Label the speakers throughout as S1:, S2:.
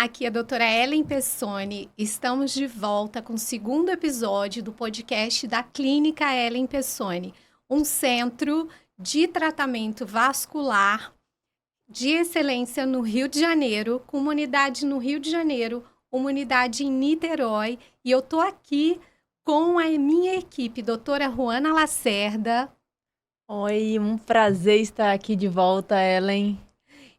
S1: Aqui é a doutora Ellen Pessoni. Estamos de volta com o segundo episódio do podcast da Clínica Ellen Pessoni, um centro de tratamento vascular de excelência no Rio de Janeiro, com uma unidade no Rio de Janeiro, uma unidade em Niterói. E eu estou aqui com a minha equipe, doutora Juana Lacerda.
S2: Oi, um prazer estar aqui de volta, Ellen.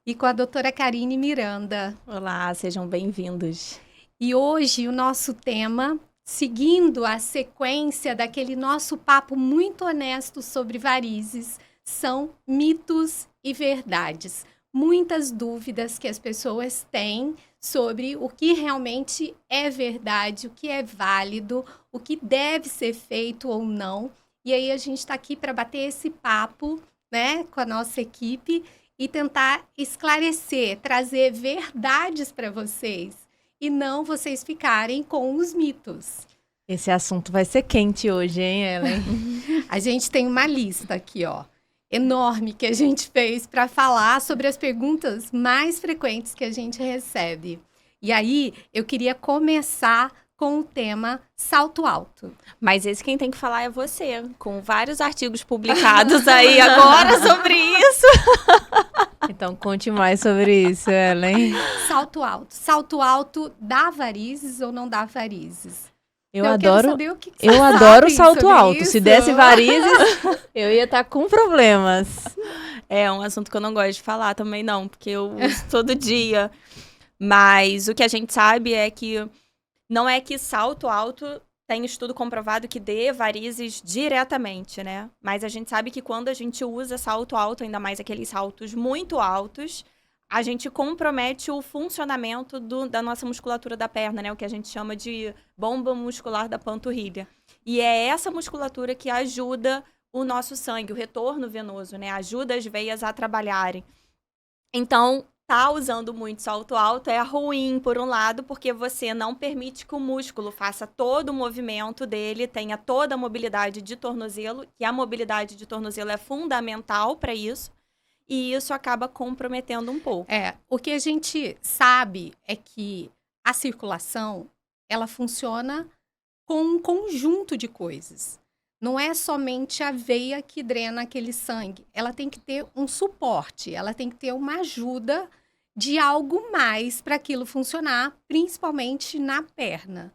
S1: E com a doutora Karine Miranda.
S3: Olá, sejam bem-vindos.
S1: E hoje o nosso tema, seguindo a sequência daquele nosso papo muito honesto sobre varizes, são mitos e verdades. Muitas dúvidas que as pessoas têm sobre o que realmente é verdade, o que é válido, o que deve ser feito ou não. E aí a gente está aqui para bater esse papo, né, com a nossa equipe e tentar esclarecer, trazer verdades para vocês e não vocês ficarem com os mitos.
S2: Esse assunto vai ser quente hoje, hein, Ellen?
S1: A gente tem uma lista aqui, ó, enorme que a gente fez para falar sobre as perguntas mais frequentes que a gente recebe. E aí, eu queria começar com o tema salto alto.
S3: Mas esse quem tem que falar é você, com vários artigos publicados aí agora sobre isso.
S2: Então, conte mais sobre isso, Ellen.
S1: Salto alto. Salto alto dá varizes ou não dá varizes?
S2: Eu
S1: adoro
S2: salto alto. Se desse varizes, eu ia estar com problemas.
S3: É um assunto que eu não gosto de falar também não, porque eu uso todo dia. Mas o que a gente sabe é que não é que salto alto tem estudo comprovado que dê varizes diretamente, né? Mas a gente sabe que quando a gente usa salto alto, ainda mais aqueles saltos muito altos, a gente compromete o funcionamento da nossa musculatura da perna, né? O que a gente chama de bomba muscular da panturrilha. E é essa musculatura que ajuda o nosso sangue, o retorno venoso, né? Ajuda as veias a trabalharem. Então, tá usando muito salto alto é ruim, por um lado, porque você não permite que o músculo faça todo o movimento dele, tenha toda a mobilidade de tornozelo, que a mobilidade de tornozelo é fundamental para isso, e isso acaba comprometendo um pouco.
S1: O que a gente sabe é que a circulação, ela funciona com um conjunto de coisas. Não é somente a veia que drena aquele sangue. Ela tem que ter um suporte, ela tem que ter uma ajuda de algo mais para aquilo funcionar, principalmente na perna.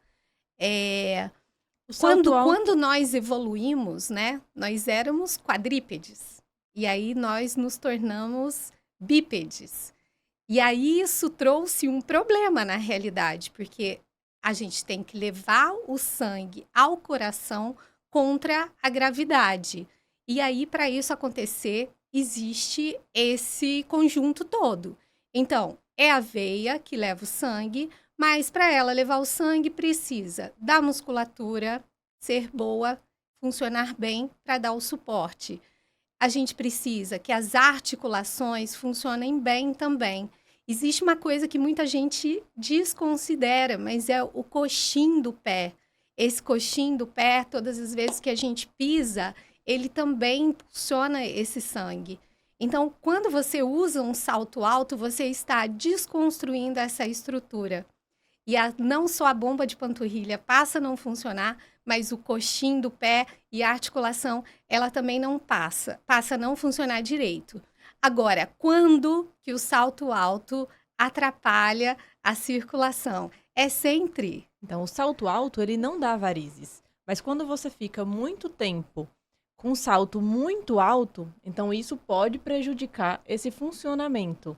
S1: Quando nós evoluímos, né, nós éramos quadrípedes. E aí nós nos tornamos bípedes. E aí isso trouxe um problema na realidade, porque a gente tem que levar o sangue ao coração contra a gravidade. E aí, para isso acontecer, existe esse conjunto todo. Então, é a veia que leva o sangue, mas para ela levar o sangue precisa da musculatura ser boa, funcionar bem para dar o suporte. A gente precisa que as articulações funcionem bem também. Existe uma coisa que muita gente desconsidera, mas é o coxim do pé. Esse coxim do pé, todas as vezes que a gente pisa, ele também impulsiona esse sangue. Então, quando você usa um salto alto, você está desconstruindo essa estrutura. E não só a bomba de panturrilha passa a não funcionar, mas o coxim do pé e a articulação, ela também não passa a não funcionar direito. Agora, quando que o salto alto atrapalha a circulação? É sempre.
S2: Então, o salto alto, ele não dá varizes. Mas quando você fica muito tempo com um salto muito alto, então isso pode prejudicar esse funcionamento.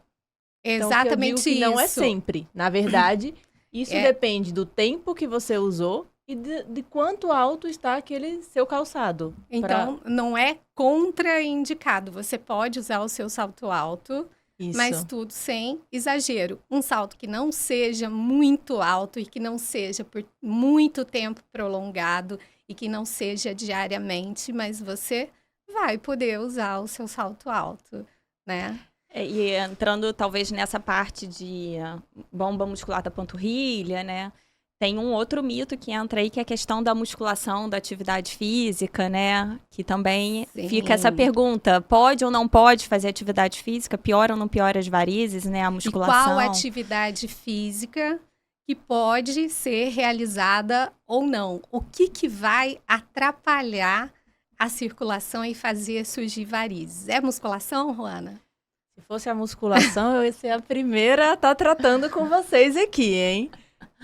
S1: Exatamente
S2: então, que não é sempre. Na verdade, isso depende do tempo que você usou e de quanto alto está aquele seu calçado.
S1: Então, não é contraindicado. Você pode usar o seu salto alto, mas tudo sem exagero. Um salto que não seja muito alto e que não seja por muito tempo prolongado e que não seja diariamente, mas você vai poder usar o seu salto alto, né?
S3: E entrando talvez nessa parte de bomba muscular da panturrilha, né? Tem um outro mito que entra aí, que é a questão da musculação, da atividade física, né? Que também fica essa
S1: Sim.
S3: pergunta, pode ou não pode fazer atividade física? Piora ou não piora as varizes, né? A
S1: E
S3: musculação.
S1: qual atividade física que pode ser realizada ou não? O que vai atrapalhar a circulação e fazer surgir varizes? É musculação, Ruana?
S2: Se fosse a musculação, eu ia ser a primeira a estar tratando com vocês aqui, hein?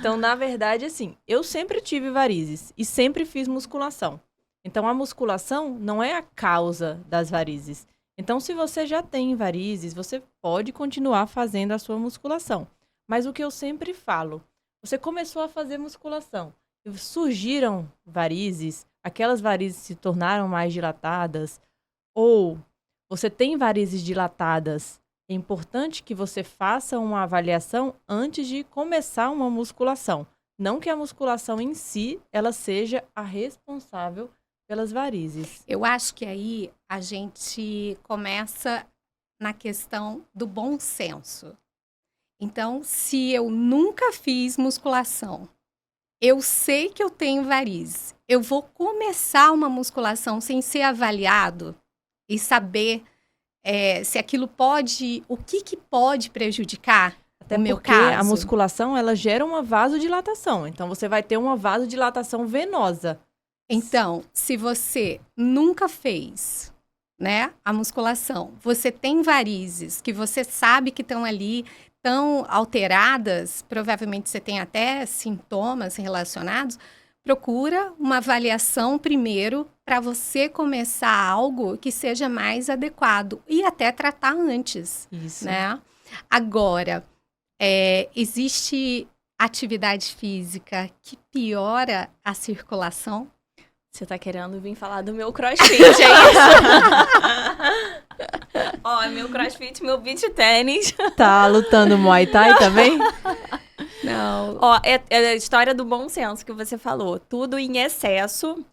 S2: Então, na verdade, assim, eu sempre tive varizes e sempre fiz musculação. Então, a musculação não é a causa das varizes. Então, se você já tem varizes, você pode continuar fazendo a sua musculação. Mas o que eu sempre falo, você começou a fazer musculação, e surgiram varizes, aquelas varizes se tornaram mais dilatadas, ou você tem varizes dilatadas, é importante que você faça uma avaliação antes de começar uma musculação. Não que a musculação em si, ela seja a responsável pelas varizes.
S1: Eu acho que aí a gente começa na questão do bom senso. Então, se eu nunca fiz musculação, eu sei que eu tenho varizes, eu vou começar uma musculação sem ser avaliado e saber se aquilo pode, o que pode prejudicar
S2: Até
S1: o meu
S2: porque a
S1: caso.
S2: musculação, ela gera uma vasodilatação. Então, você vai ter uma vasodilatação venosa.
S1: Então, se você nunca fez, né, a musculação, você tem varizes que você sabe que estão ali, tão alteradas, provavelmente você tem até sintomas relacionados, procura uma avaliação primeiro para você começar algo que seja mais adequado e até tratar antes,
S2: Isso.
S1: né? Agora, existe atividade física que piora a circulação?
S3: Você tá querendo vir falar do meu crossfit, é isso? Ó, meu crossfit, meu beach tênis.
S2: Tá lutando Muay Thai também?
S1: Não.
S3: Ó, é a história do bom senso que você falou. Tudo em excesso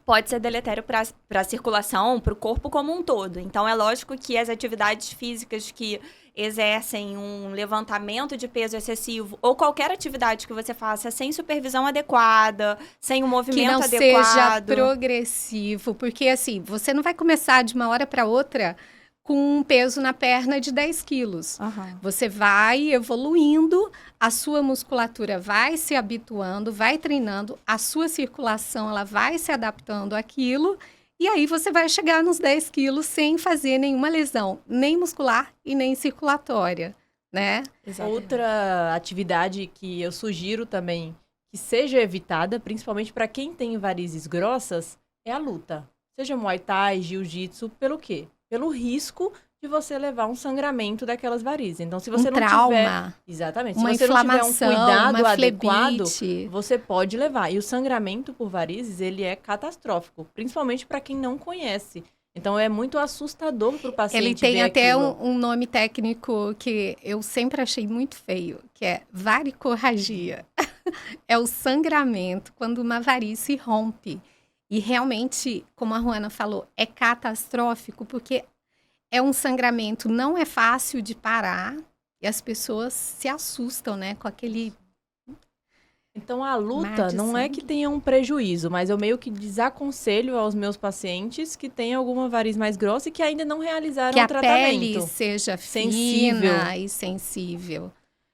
S3: pode ser deletério para a circulação, para o corpo como um todo. Então, é lógico que as atividades físicas que exercem um levantamento de peso excessivo ou qualquer atividade que você faça sem supervisão adequada, sem um
S1: Que
S3: movimento
S1: não
S3: adequado.
S1: seja progressivo, porque assim, você não vai começar de uma hora para outra com um peso na perna de 10 quilos.
S3: Aham.
S1: Você vai evoluindo, a sua musculatura vai se habituando, vai treinando, a sua circulação ela vai se adaptando àquilo, e aí você vai chegar nos 10 quilos sem fazer nenhuma lesão, nem muscular e nem circulatória, né?
S3: Exatamente.
S2: Outra atividade que eu sugiro também que seja evitada, principalmente para quem tem varizes grossas, é a luta. Seja Muay Thai, Jiu-Jitsu, pelo quê? Pelo risco de você levar um sangramento daquelas varizes. Então, se você
S1: Um
S2: não tiver...
S1: trauma,
S2: Exatamente.
S1: uma
S2: Se você não tiver um
S1: inflamação,
S2: cuidado
S1: uma
S2: adequado,
S1: flebite.
S2: você pode levar. E o sangramento por varizes, ele é catastrófico, principalmente para quem não conhece. Então, é muito assustador para o paciente
S1: Ele tem
S2: ver
S1: até
S2: aquilo.
S1: um nome técnico que eu sempre achei muito feio, que é varicorragia. É o sangramento quando uma varize rompe. E realmente, como a Ruana falou, é catastrófico, porque é um sangramento, não é fácil de parar, e as pessoas se assustam, né, com aquele...
S2: Então, a luta
S1: Mar de
S2: não é
S1: sangue.
S2: que tenha um prejuízo, mas eu meio que desaconselho aos meus pacientes que têm alguma variz mais grossa e que ainda não realizaram
S1: Que
S2: o
S1: a pele
S2: tratamento.
S1: seja
S2: Sensível.
S1: fina e sensível.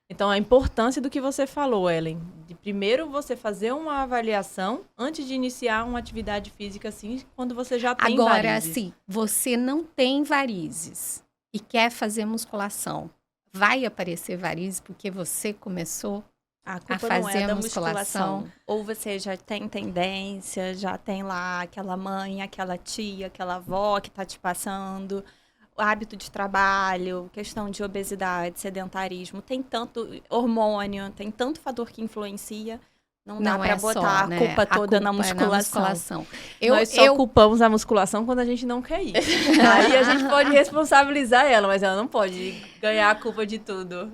S2: Então, a importância do que você falou, Ellen, de primeiro você fazer uma avaliação antes de iniciar uma atividade física assim, quando você já tem
S1: Agora,
S2: varizes.
S1: assim, você não tem varizes e quer fazer musculação. Vai aparecer varizes porque você começou?
S3: A culpa
S1: a
S3: não é
S1: fazer
S3: da
S1: a musculação.
S3: musculação. Ou você já tem tendência, já tem lá aquela mãe, aquela tia, aquela avó que tá te passando, o hábito de trabalho, questão de obesidade, sedentarismo, tem tanto hormônio, tem tanto fator que influencia. Não dá pra botar a
S1: né?
S3: culpa
S1: A
S3: toda na
S1: culpa é
S3: musculação.
S2: Nós só culpamos a musculação quando a gente não quer ir. Aí a gente pode responsabilizar ela, mas ela não pode ganhar a culpa de tudo.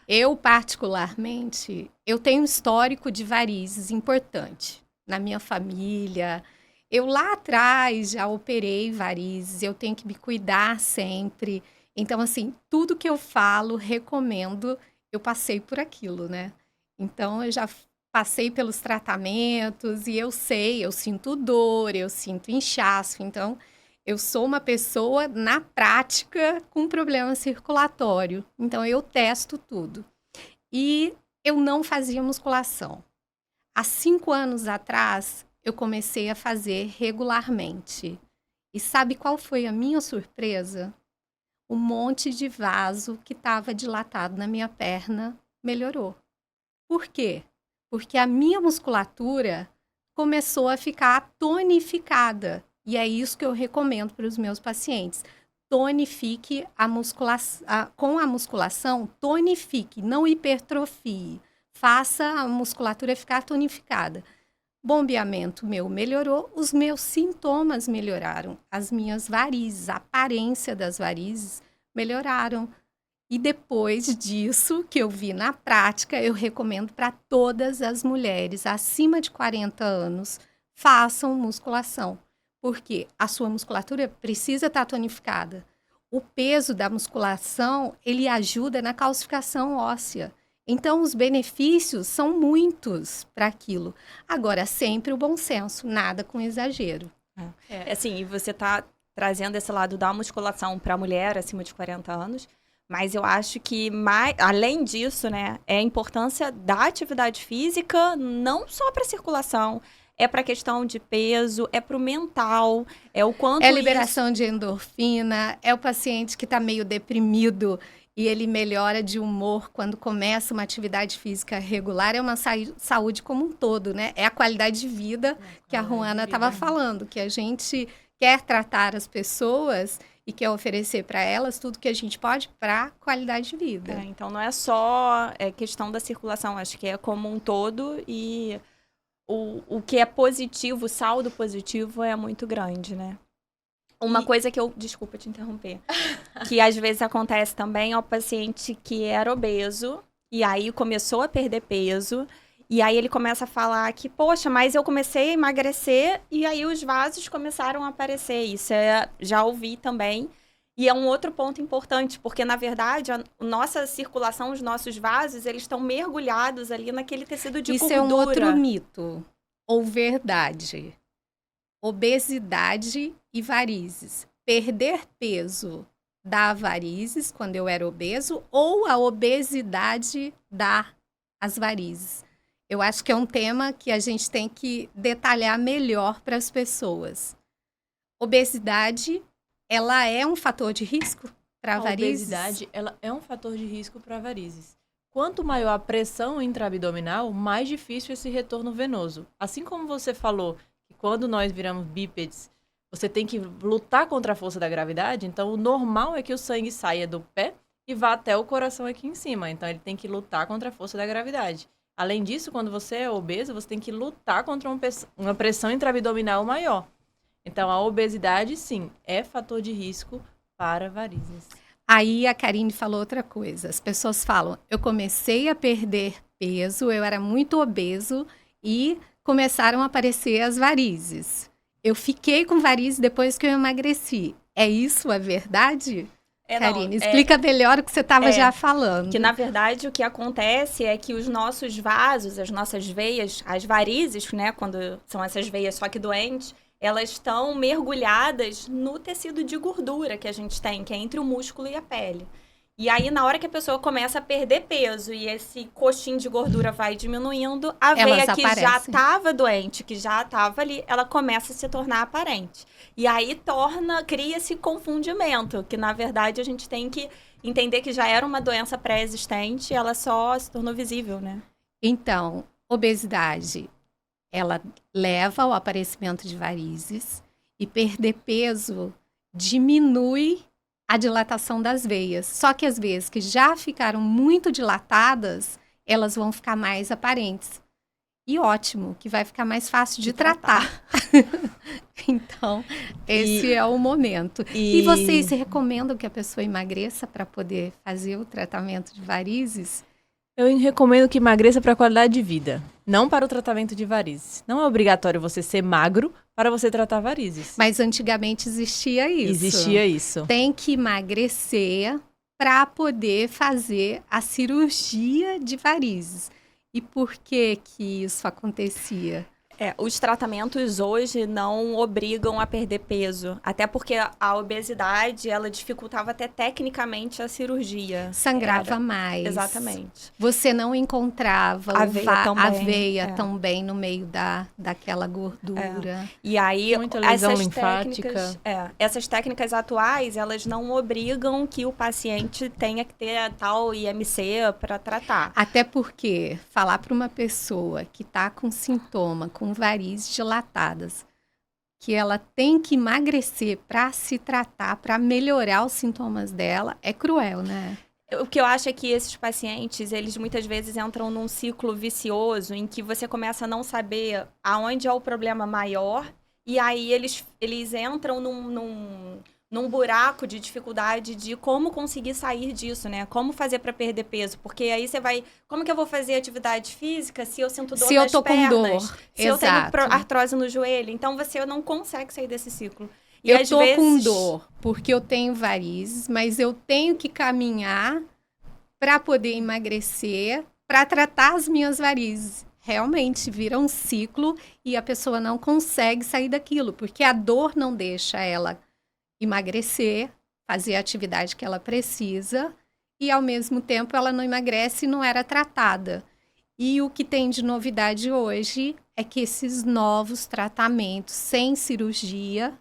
S1: Eu, particularmente, eu tenho um histórico de varizes importante na minha família. Eu lá atrás já operei varizes, eu tenho que me cuidar sempre. Então, assim, tudo que eu falo, recomendo, eu passei por aquilo, né? Então, eu já passei pelos tratamentos e eu sei, eu sinto dor, eu sinto inchaço. Então, eu sou uma pessoa, na prática, com problema circulatório. Então, eu testo tudo. E eu não fazia musculação. Há 5 anos atrás, eu comecei a fazer regularmente. E sabe qual foi a minha surpresa? Um monte de vaso que estava dilatado na minha perna melhorou. Por quê? Porque a minha musculatura começou a ficar tonificada. E é isso que eu recomendo para os meus pacientes. Tonifique a musculação. Com a musculação, tonifique, não hipertrofie. Faça a musculatura ficar tonificada. Bombeamento meu melhorou, os meus sintomas melhoraram, as minhas varizes, a aparência das varizes melhoraram. E depois disso, que eu vi na prática, eu recomendo para todas as mulheres acima de 40 anos, façam musculação, porque a sua musculatura precisa estar tonificada. O peso da musculação, ele ajuda na calcificação óssea. Então, os benefícios são muitos para aquilo. Agora, sempre o bom senso, nada com exagero.
S3: Assim, e você tá trazendo esse lado da musculação para a mulher acima de 40 anos, mas eu acho que, além disso, né, é a importância da atividade física, não só para circulação, é para a questão de peso, é para o mental, é o quanto
S1: é liberação de endorfina, é o paciente que está meio deprimido e ele melhora de humor quando começa uma atividade física regular, é uma saúde como um todo, né? É a qualidade de vida que a Ruana estava falando, que a gente quer tratar as pessoas e quer oferecer para elas tudo que a gente pode para qualidade de vida.
S3: Então, não é só questão da circulação, acho que é como um todo e o que é positivo, o saldo positivo é muito grande, né? Uma coisa que desculpa te interromper, que às vezes acontece também é o paciente que era obeso e aí começou a perder peso e aí ele começa a falar que, poxa, mas eu comecei a emagrecer e aí os vasos começaram a aparecer. Isso já ouvi também. E é um outro ponto importante, porque, na verdade, a nossa circulação, os nossos vasos, eles estão mergulhados ali naquele tecido de gordura.
S1: Isso é um outro mito ou verdade. Obesidade e varizes. Perder peso dá varizes, quando eu era obeso, ou a obesidade dá as varizes. Eu acho que é um tema que a gente tem que detalhar melhor para as pessoas. Obesidade, ela é um fator de risco para varizes?
S2: A obesidade, ela é um fator de risco para varizes. Quanto maior a pressão intraabdominal, mais difícil esse retorno venoso. Assim como você falou que quando nós viramos bípedes, você tem que lutar contra a força da gravidade, então o normal é que o sangue saia do pé e vá até o coração aqui em cima. Então ele tem que lutar contra a força da gravidade. Além disso, quando você é obeso, você tem que lutar contra uma pressão intraabdominal maior. Então, a obesidade, sim, é fator de risco para varizes.
S1: Aí a Karine falou outra coisa. As pessoas falam, eu comecei a perder peso, eu era muito obeso e começaram a aparecer as varizes. Eu fiquei com varizes depois que eu emagreci. É isso a verdade? Karine, explica melhor o que você estava já falando.
S3: Que, na verdade, o que acontece é que os nossos vasos, as nossas veias, as varizes, né, quando são essas veias só que doentes, elas estão mergulhadas no tecido de gordura que a gente tem, que é entre o músculo e a pele. E aí, na hora que a pessoa começa a perder peso e esse coxinho de gordura vai diminuindo, a veia que já estava doente, que já estava ali, ela começa a se tornar aparente. E aí cria esse confundimento, que na verdade a gente tem que entender que já era uma doença pré-existente e ela só se tornou visível, né?
S1: Então, obesidade, ela leva ao aparecimento de varizes e perder peso diminui a dilatação das veias. Só que as veias que já ficaram muito dilatadas, elas vão ficar mais aparentes. E ótimo, que vai ficar mais fácil de tratar. Então, esse é o momento. E vocês recomendam que a pessoa emagreça para poder fazer o tratamento de varizes?
S2: Eu recomendo que emagreça para a qualidade de vida, não para o tratamento de varizes. Não é obrigatório você ser magro para você tratar varizes.
S1: Mas antigamente existia isso.
S2: Existia isso.
S1: Tem que emagrecer para poder fazer a cirurgia de varizes. E por que que isso acontecia?
S3: Os tratamentos hoje não obrigam a perder peso, até porque a obesidade, ela dificultava até tecnicamente a cirurgia.
S1: Sangrava mais.
S3: Exatamente.
S1: Você não encontrava aveia também no meio daquela gordura.
S3: E aí,
S2: muita lesão linfática.
S3: Essas técnicas atuais, elas não obrigam que o paciente tenha que ter a tal IMC para tratar.
S1: Até porque falar para uma pessoa que está com sintoma, com varizes dilatadas, que ela tem que emagrecer para se tratar, para melhorar os sintomas dela, é cruel, né?
S3: O que eu acho é que esses pacientes, eles muitas vezes entram num ciclo vicioso em que você começa a não saber aonde é o problema maior e aí eles entram num buraco de dificuldade de como conseguir sair disso, né? Como fazer para perder peso? Porque aí você vai... Como que eu vou fazer atividade física se eu sinto dor nas pernas?
S1: Se eu tô com dor.
S3: Se eu tenho artrose no joelho? Então, você não consegue sair desse ciclo. E
S1: eu tô com dor porque eu tenho varizes, mas eu tenho que caminhar para poder emagrecer, para tratar as minhas varizes. Realmente vira um ciclo e a pessoa não consegue sair daquilo, porque a dor não deixa ela emagrecer, fazer a atividade que ela precisa e, ao mesmo tempo, ela não emagrece e não era tratada. E o que tem de novidade hoje é que esses novos tratamentos sem cirurgia,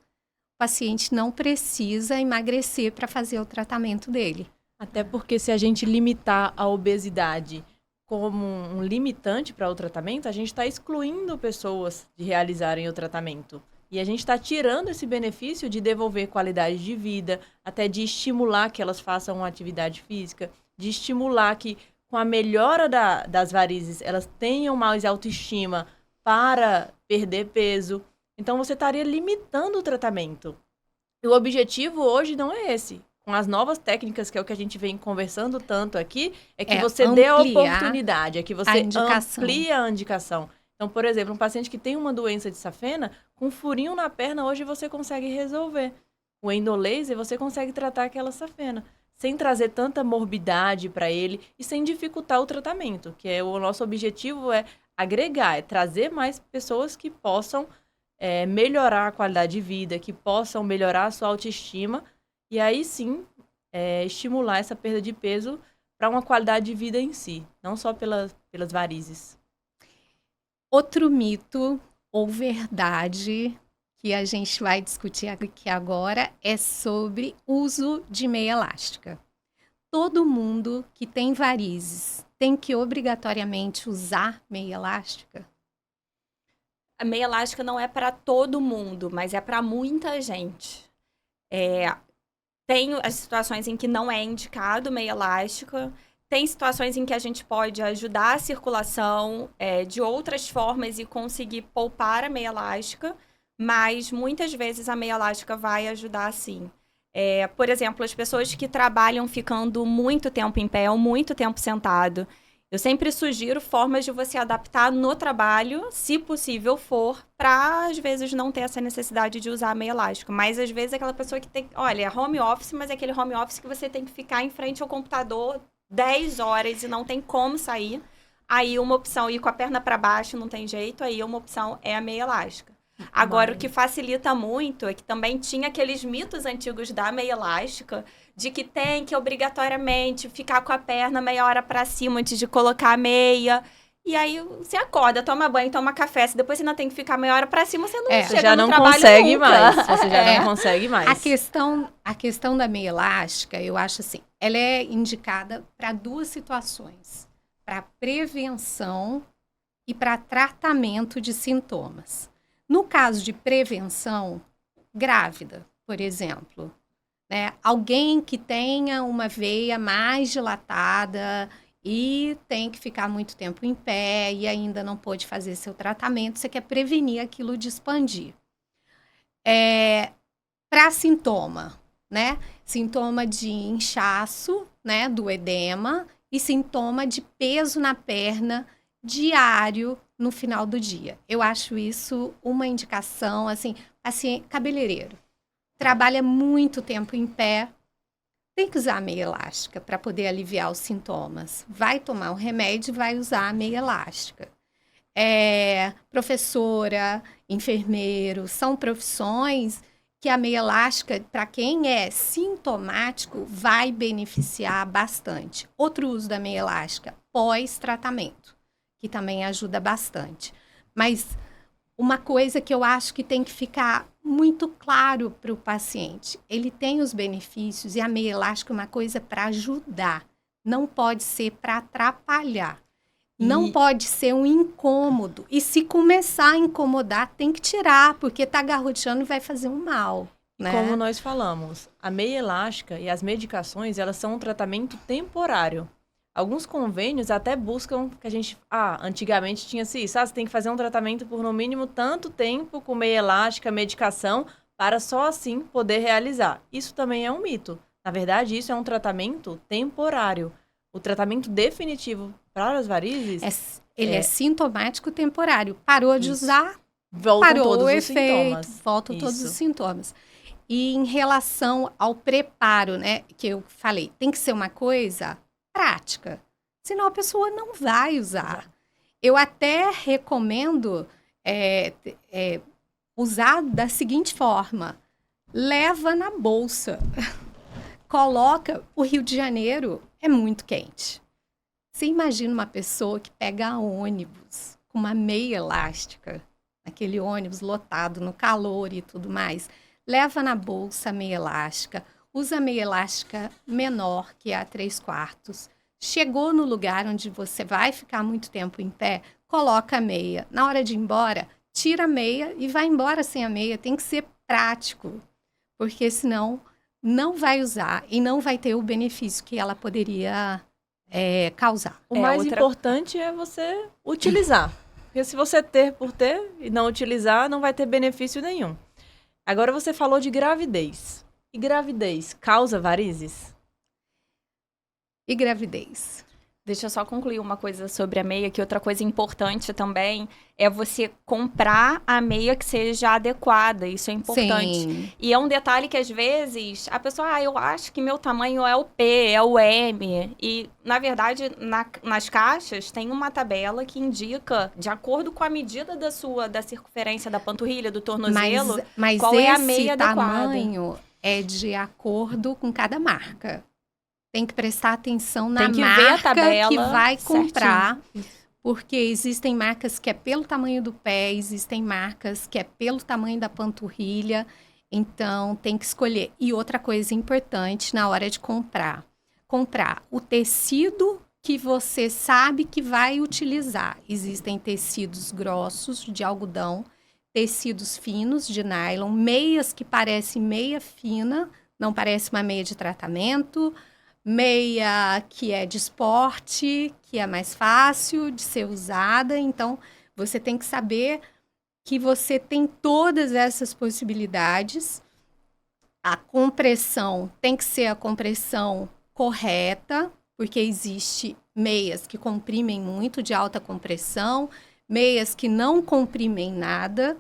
S1: o paciente não precisa emagrecer para fazer o tratamento dele.
S2: Até porque se a gente limitar a obesidade como um limitante para o tratamento, a gente está excluindo pessoas de realizarem o tratamento. E a gente está tirando esse benefício de devolver qualidade de vida, até de estimular que elas façam uma atividade física, de estimular que, com a melhora das varizes, elas tenham mais autoestima para perder peso. Então, você estaria limitando o tratamento. E o objetivo hoje não é esse. Com as novas técnicas, que é o que a gente vem conversando tanto aqui, é que você dê a oportunidade, é que você amplia a indicação. Então, por exemplo, um paciente que tem uma doença de safena, com um furinho na perna, hoje você consegue resolver. O endolaser, você consegue tratar aquela safena, sem trazer tanta morbidade para ele e sem dificultar o tratamento, que é o nosso objetivo é agregar, é trazer mais pessoas que possam melhorar a qualidade de vida, que possam melhorar a sua autoestima e aí sim estimular essa perda de peso para uma qualidade de vida em si, não só pelas varizes.
S1: Outro mito ou verdade que a gente vai discutir aqui agora é sobre uso de meia elástica. Todo mundo que tem varizes tem que obrigatoriamente usar meia elástica?
S3: A meia elástica não é para todo mundo, mas é para muita gente. Tem as situações em que não é indicado meia elástica. Tem situações em que a gente pode ajudar a circulação de outras formas e conseguir poupar a meia elástica, mas muitas vezes a meia elástica vai ajudar sim. Por exemplo, as pessoas que trabalham ficando muito tempo em pé ou muito tempo sentado, eu sempre sugiro formas de você adaptar no trabalho, se possível for, para às vezes não ter essa necessidade de usar a meia elástica. Mas às vezes aquela pessoa que tem, olha, é home office, mas é aquele home office que você tem que ficar em frente ao computador 10 horas e não tem como sair. Aí uma opção, ir com a perna para baixo, não tem jeito, aí uma opção é a meia elástica. Agora, o que facilita muito é que também tinha aqueles mitos antigos da meia elástica, de que tem que obrigatoriamente ficar com a perna meia hora para cima antes de colocar a meia. E aí você acorda, toma banho, toma café, se depois você ainda tem que ficar meia hora para cima, você não chega no trabalho
S2: consegue
S3: nunca.
S2: mais. Você já não consegue mais.
S1: A questão da meia elástica, eu acho assim, ela é indicada para duas situações: para prevenção e para tratamento de sintomas. No caso de prevenção, grávida, por exemplo, né? Alguém que tenha uma veia mais dilatada e tem que ficar muito tempo em pé e ainda não pôde fazer seu tratamento, você quer prevenir aquilo de expandir. Para sintoma, né? Sintoma de inchaço, né? Do edema e sintoma de peso na perna diário no final do dia. Eu acho isso uma indicação, assim, cabeleireiro. Trabalha muito tempo em pé, tem que usar a meia elástica para poder aliviar os sintomas. Vai tomar o remédio e vai usar a meia elástica. Professora, enfermeiro, são profissões que a meia elástica, para quem é sintomático, vai beneficiar bastante. Outro uso da meia elástica, pós-tratamento, que também ajuda bastante. Mas uma coisa que eu acho que tem que ficar muito claro para o paciente, ele tem os benefícios e a meia elástica é uma coisa para ajudar, não pode ser para atrapalhar. Não pode ser um incômodo. E se começar a incomodar, tem que tirar, porque tá garroteando e vai fazer um mal, né?
S2: Como nós falamos, a meia elástica e as medicações, elas são um tratamento temporário. Alguns convênios até buscam que a gente... antigamente tinha-se isso. Você tem que fazer um tratamento por no mínimo tanto tempo com meia elástica, medicação, para só assim poder realizar. Isso também é um mito. Na verdade, isso é um tratamento temporário. O tratamento definitivo para as varizes...
S1: Ele é sintomático temporário. Parou de usar,
S2: voltam
S1: parou
S2: todos
S1: o
S2: os
S1: efeito,
S2: sintomas.
S1: voltam todos os sintomas. E em relação ao preparo, né, que eu falei, tem que ser uma coisa prática, senão a pessoa não vai usar. Eu até recomendo usar da seguinte forma: leva na bolsa, coloca. O Rio de Janeiro é muito quente. Você imagina uma pessoa que pega ônibus com uma meia elástica, aquele ônibus lotado no calor e tudo mais, leva na bolsa a meia elástica, usa a meia elástica menor, que é a 3/4. Chegou no lugar onde você vai ficar muito tempo em pé, coloca a meia. Na hora de ir embora, tira a meia e vai embora sem a meia. Tem que ser prático, porque senão não vai usar e não vai ter o benefício que ela poderia causar.
S2: O mais importante é você utilizar. Porque se você ter por ter e não utilizar, não vai ter benefício nenhum. Agora você falou de gravidez. E gravidez causa varizes?
S1: E gravidez?
S3: Deixa eu só concluir uma coisa sobre a meia, que outra coisa importante também é você comprar a meia que seja adequada, isso é importante.
S1: Sim.
S3: E é um detalhe que às vezes a pessoa, eu acho que meu tamanho é o P, é o M, e na verdade nas caixas tem uma tabela que indica, de acordo com a medida da circunferência da panturrilha, do tornozelo,
S1: mas
S3: qual é a meia
S1: esse
S3: adequada.
S1: tamanho é de acordo com cada marca. Tem que prestar atenção na
S3: Tem que
S1: marca
S3: ver a tabela
S1: que vai comprar,
S3: certinho.
S1: porque existem marcas que é pelo tamanho do pé, existem marcas que é pelo tamanho da panturrilha, então tem que escolher. E outra coisa importante na hora de comprar o tecido que você sabe que vai utilizar. Existem tecidos grossos de algodão, tecidos finos de nylon, meias que parecem meia fina, não parece uma meia de tratamento, meia que é de esporte, que é mais fácil de ser usada. Então, você tem que saber que você tem todas essas possibilidades. A compressão tem que ser a compressão correta, porque existe meias que comprimem muito, de alta compressão, meias que não comprimem nada,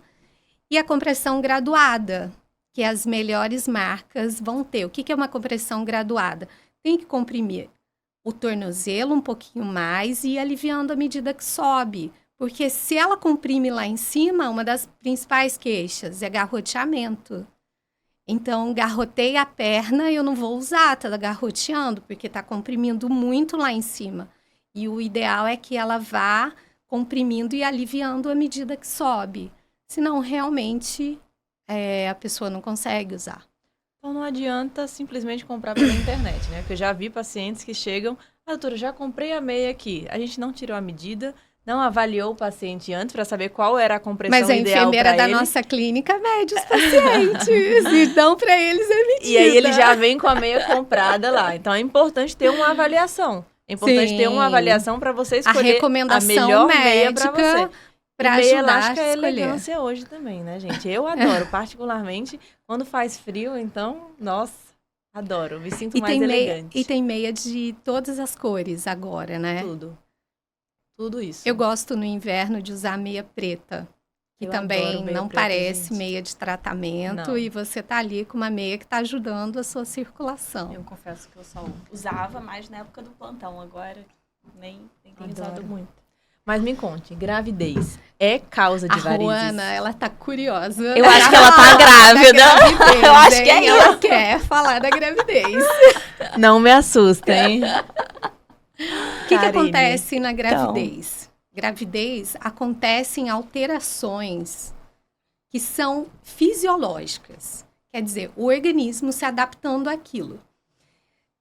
S1: e a compressão graduada, que as melhores marcas vão ter. O que é uma compressão graduada? Tem que comprimir o tornozelo um pouquinho mais e ir aliviando à medida que sobe. Porque se ela comprime lá em cima, uma das principais queixas é garroteamento. Então, garrotei a perna, eu não vou usar, tá garroteando, porque tá comprimindo muito lá em cima. E o ideal é que ela vá comprimindo e aliviando à medida que sobe. Senão, realmente, a pessoa não consegue usar.
S2: Então não adianta simplesmente comprar pela internet, né? Porque eu já vi pacientes que chegam, doutora, já comprei a meia aqui. A gente não tirou a medida, não avaliou o paciente antes para saber qual era a compressão ideal para ele.
S1: Mas a enfermeira da nossa clínica mede os pacientes e dão para eles a medida.
S2: E aí ele já vem com a meia comprada lá. Então é importante ter uma avaliação. É importante ter uma avaliação para você escolher a melhor meia para você.
S1: Para
S2: meia
S1: ajudar
S2: elástica
S1: a
S2: é
S1: escolher.
S2: elegância hoje também, né, gente? Eu adoro, particularmente, quando faz frio, então, nossa, adoro, me sinto mais elegante.
S1: E tem meia de todas as cores agora, né?
S2: Tudo isso.
S1: Eu gosto no inverno de usar meia preta, que
S2: Eu
S1: também
S2: adoro meia
S1: não
S2: preta,
S1: parece
S2: gente.
S1: meia de tratamento
S2: Não.
S1: e você tá ali com uma meia que tá ajudando a sua circulação.
S3: Eu confesso que eu só usava mais na época do plantão, agora nem tenho usado
S2: Adoro.
S3: muito.
S2: Mas me conte, gravidez é causa de
S1: A
S2: varizes?
S1: Ruana, ela tá curiosa.
S3: Eu acho que
S1: pra
S3: ela tá
S1: falar da
S3: grávida.
S1: gravidez,
S3: Eu acho que é
S1: hein? Ela quer falar da gravidez.
S2: Não me assustem.
S1: O que
S2: Karine.
S1: acontece na gravidez? Gravidez acontecem alterações que são fisiológicas. Quer dizer, o organismo se adaptando àquilo.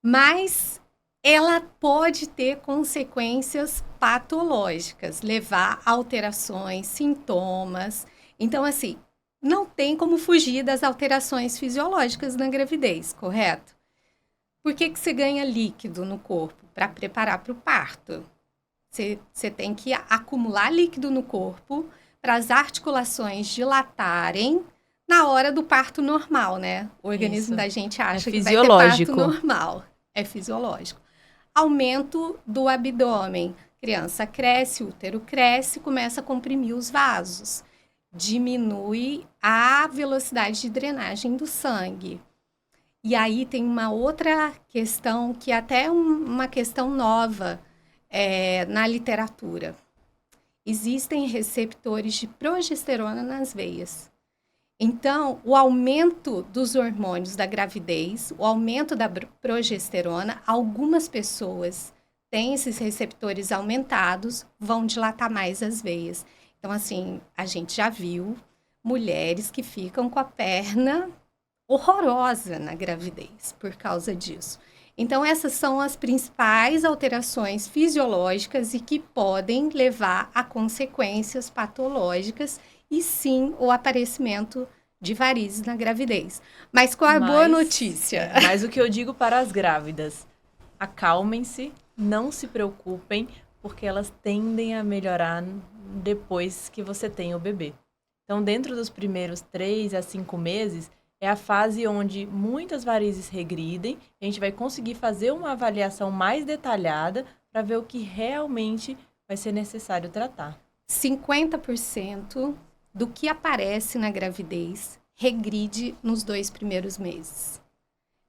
S1: Mas ela pode ter consequências patológicas, levar a alterações, sintomas. Então, assim, não tem como fugir das alterações fisiológicas na gravidez, correto? Por que você ganha líquido no corpo? Para preparar para o parto. Você tem que acumular líquido no corpo para as articulações dilatarem na hora do parto normal, né? O organismo
S2: Isso.
S1: da gente acha que
S2: fisiológico.
S1: vai ter parto normal. É fisiológico. Aumento do abdômen. Criança cresce, o útero cresce, começa a comprimir os vasos. Diminui a velocidade de drenagem do sangue. E aí tem uma outra questão, que é até uma questão nova na literatura. Existem receptores de progesterona nas veias. Então, o aumento dos hormônios da gravidez, o aumento da progesterona, algumas pessoas têm esses receptores aumentados, vão dilatar mais as veias. Então, assim, a gente já viu mulheres que ficam com a perna horrorosa na gravidez por causa disso. Então, essas são as principais alterações fisiológicas e que podem levar a consequências patológicas e, sim, o aparecimento de varizes na gravidez. Mas qual é a boa notícia?
S2: Mas o que eu digo para as grávidas, acalmem-se, não se preocupem, porque elas tendem a melhorar depois que você tem o bebê. Então, dentro dos primeiros 3 a 5 meses, é a fase onde muitas varizes regridem. A gente vai conseguir fazer uma avaliação mais detalhada para ver o que realmente vai ser necessário tratar.
S1: 50% do que aparece na gravidez regride nos 2 primeiros meses.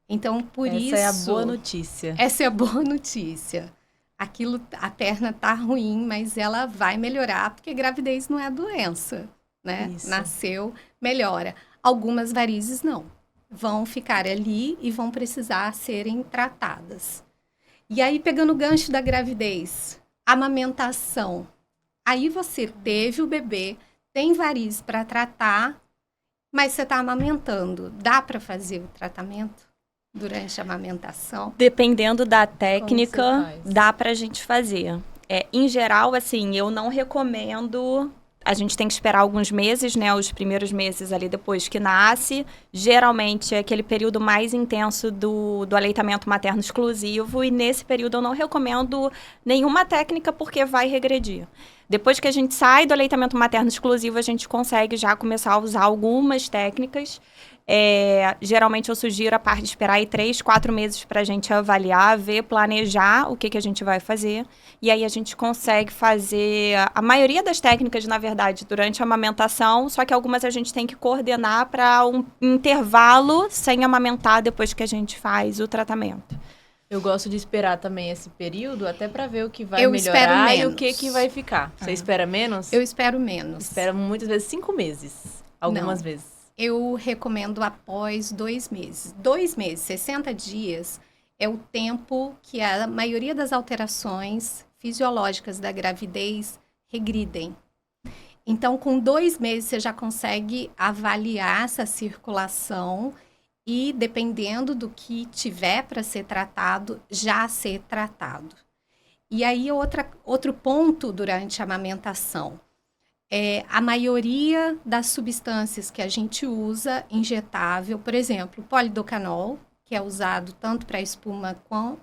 S1: Então, por isso...
S2: Essa é a boa notícia.
S1: Essa é a boa notícia. A perna tá ruim, mas ela vai melhorar, porque gravidez não é doença, né?
S2: Isso.
S1: Nasceu, melhora. Algumas varizes não. Vão ficar ali e vão precisar serem tratadas. E aí, pegando o gancho da gravidez, amamentação. Aí você teve o bebê, tem varizes para tratar, mas você está amamentando. Dá para fazer o tratamento durante a amamentação?
S3: Dependendo da
S2: Como
S3: técnica,
S2: você faz?
S3: dá pra gente fazer. Em geral, assim, eu não recomendo. A gente tem que esperar alguns meses, né? Os primeiros meses ali depois que nasce. Geralmente é aquele período mais intenso do aleitamento materno exclusivo. E nesse período eu não recomendo nenhuma técnica porque vai regredir. Depois que a gente sai do aleitamento materno exclusivo, a gente consegue já começar a usar algumas técnicas. Geralmente eu sugiro a parte de esperar aí 3, 4 meses para a gente avaliar, ver, planejar o que a gente vai fazer. E aí a gente consegue fazer a maioria das técnicas, na verdade, durante a amamentação, só que algumas a gente tem que coordenar para um intervalo sem amamentar depois que a gente faz o tratamento.
S2: Eu gosto de esperar também esse período, até para ver o que vai
S1: Eu espero
S2: melhorar e o
S1: menos.
S2: que vai ficar. Você espera menos?
S1: Eu espero menos.
S2: Espero muitas vezes 5 meses. Algumas
S1: Não.
S2: vezes.
S1: Eu recomendo após 2 meses. 2 meses, 60 dias, é o tempo que a maioria das alterações fisiológicas da gravidez regridem. Então, com 2 meses, você já consegue avaliar essa circulação e, dependendo do que tiver para ser tratado, já ser tratado. E aí, outro ponto durante a amamentação. A maioria das substâncias que a gente usa injetável, por exemplo, polidocanol, que é usado tanto para espuma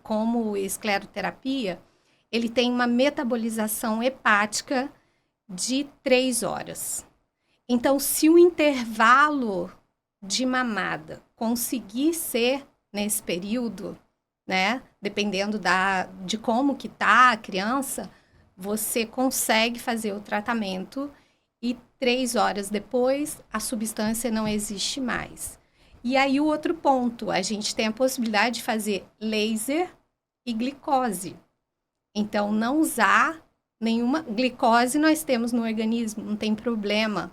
S1: como escleroterapia, ele tem uma metabolização hepática de 3 horas. Então, se o intervalo de mamada conseguir ser nesse período, né, dependendo de como que tá a criança, você consegue fazer o tratamento e 3 horas depois a substância não existe mais. E aí o outro ponto, a gente tem a possibilidade de fazer laser e glicose. Então, não usar nenhuma glicose nós temos no organismo, não tem problema,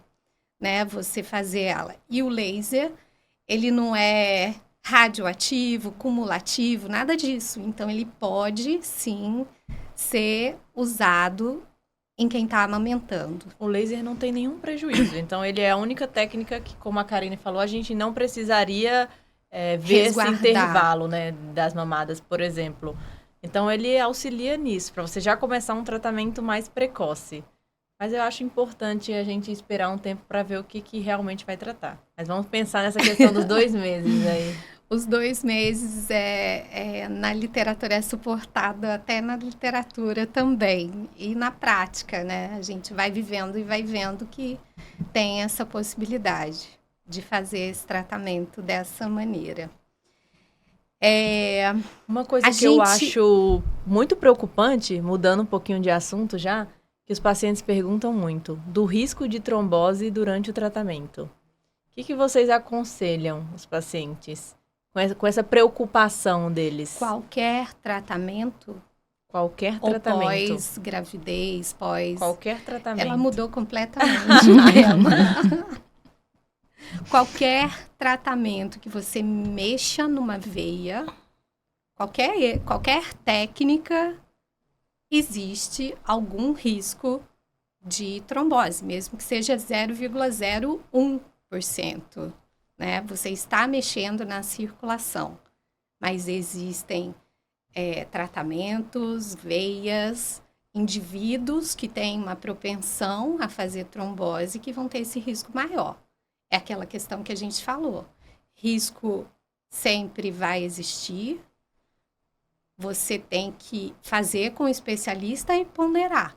S1: né, você fazer ela. E o laser, ele não é radioativo, cumulativo, nada disso. Então, ele pode, sim, ser usado em quem está amamentando.
S2: O laser não tem nenhum prejuízo. Então, ele é a única técnica que, como a Karine falou, a gente não precisaria ver esse intervalo, né, das mamadas, por exemplo. Então, ele auxilia nisso, para você já começar um tratamento mais precoce. Mas eu acho importante a gente esperar um tempo para ver o que realmente vai tratar. Mas vamos pensar nessa questão dos 2 meses aí.
S1: Os 2 meses na literatura é suportado, até na literatura também. E na prática, né? A gente vai vivendo e vai vendo que tem essa possibilidade de fazer esse tratamento dessa maneira.
S2: Uma coisa que eu acho muito preocupante, mudando um pouquinho de assunto já, que os pacientes perguntam muito, do risco de trombose durante o tratamento. O que vocês aconselham os pacientes com essa preocupação deles?
S1: Qualquer tratamento?
S2: Qualquer
S1: ou
S2: tratamento.
S1: Pós-gravidez, pós...
S2: Qualquer tratamento.
S1: Ela mudou completamente o tema. Qualquer tratamento que você mexa numa veia, qualquer técnica, existe algum risco de trombose, mesmo que seja 0,01%. Né? Você está mexendo na circulação, mas existem tratamentos, veias, indivíduos que têm uma propensão a fazer trombose que vão ter esse risco maior. É aquela questão que a gente falou. Risco sempre vai existir. Você tem que fazer com o especialista e ponderar